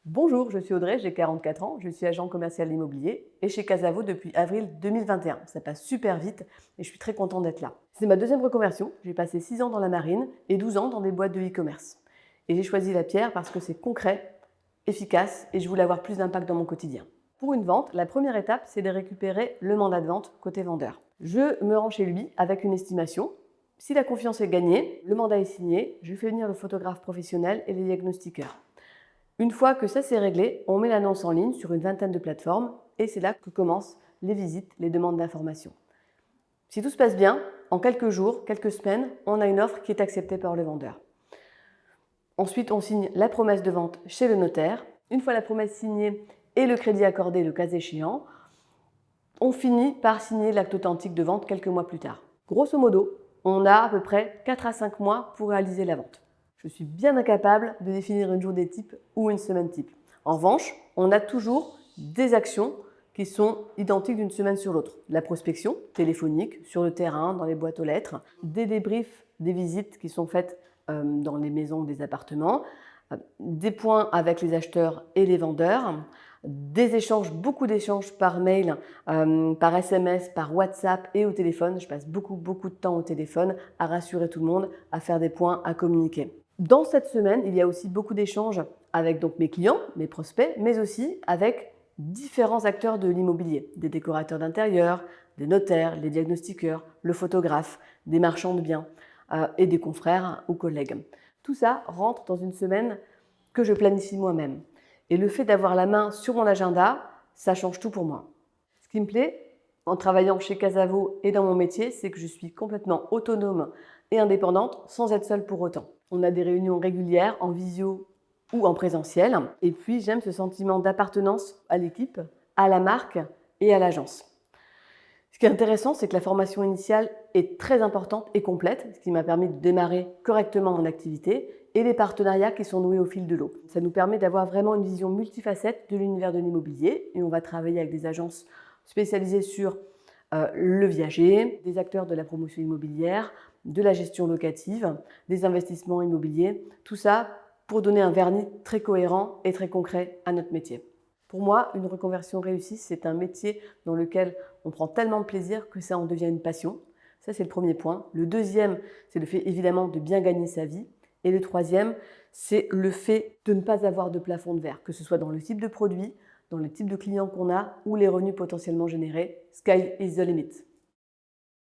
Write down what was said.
Bonjour, je suis Audrey, j'ai 44 ans, je suis agent commercial immobilier et chez Casavo depuis avril 2021. Ça passe super vite et je suis très contente d'être là. C'est ma deuxième reconversion, j'ai passé 6 ans dans la marine et 12 ans dans des boîtes de e-commerce. Et j'ai choisi la pierre parce que c'est concret, efficace et je voulais avoir plus d'impact dans mon quotidien. Pour une vente, la première étape, c'est de récupérer le mandat de vente côté vendeur. Je me rends chez lui avec une estimation. Si la confiance est gagnée, le mandat est signé, je fais venir le photographe professionnel et les diagnostiqueurs. Une fois que ça c'est réglé, on met l'annonce en ligne sur une vingtaine de plateformes et c'est là que commencent les visites, les demandes d'information. Si tout se passe bien, en quelques jours, quelques semaines, on a une offre qui est acceptée par le vendeur. Ensuite, on signe la promesse de vente chez le notaire. Une fois la promesse signée et le crédit accordé le cas échéant, on finit par signer l'acte authentique de vente quelques mois plus tard. Grosso modo, on a à peu près 4 à 5 mois pour réaliser la vente. Je suis bien incapable de définir une journée type ou une semaine type. En revanche, on a toujours des actions qui sont identiques d'une semaine sur l'autre. La prospection téléphonique, sur le terrain, dans les boîtes aux lettres, des débriefs, des visites qui sont faites dans les maisons ou des appartements, des points avec les acheteurs et les vendeurs, des échanges, beaucoup d'échanges par mail, par SMS, par WhatsApp et au téléphone. Je passe beaucoup de temps au téléphone à rassurer tout le monde, à faire des points, à communiquer. Dans cette semaine, il y a aussi beaucoup d'échanges avec donc mes clients, mes prospects, mais aussi avec différents acteurs de l'immobilier, des décorateurs d'intérieur, des notaires, les diagnostiqueurs, le photographe, des marchands de biens et des confrères ou collègues. Tout ça rentre dans une semaine que je planifie moi-même. Et le fait d'avoir la main sur mon agenda, ça change tout pour moi. Ce qui me plaît en travaillant chez Casavo et dans mon métier, c'est que je suis complètement autonome et indépendante sans être seule pour autant. On a des réunions régulières en visio ou en présentiel. Et puis, j'aime ce sentiment d'appartenance à l'équipe, à la marque et à l'agence. Ce qui est intéressant, c'est que la formation initiale est très importante et complète, ce qui m'a permis de démarrer correctement mon activité, et les partenariats qui sont noués au fil de l'eau. Ça nous permet d'avoir vraiment une vision multifacette de l'univers de l'immobilier, et on va travailler avec des agences spécialisées sur le viager, des acteurs de la promotion immobilière, de la gestion locative, des investissements immobiliers, tout ça pour donner un vernis très cohérent et très concret à notre métier. Pour moi, une reconversion réussie, c'est un métier dans lequel on prend tellement de plaisir que ça en devient une passion. Ça, c'est le premier point. Le deuxième, c'est le fait évidemment de bien gagner sa vie. Et le troisième, c'est le fait de ne pas avoir de plafond de verre, que ce soit dans le type de produit, dans le type de client qu'on a ou les revenus potentiellement générés. Sky is the limit.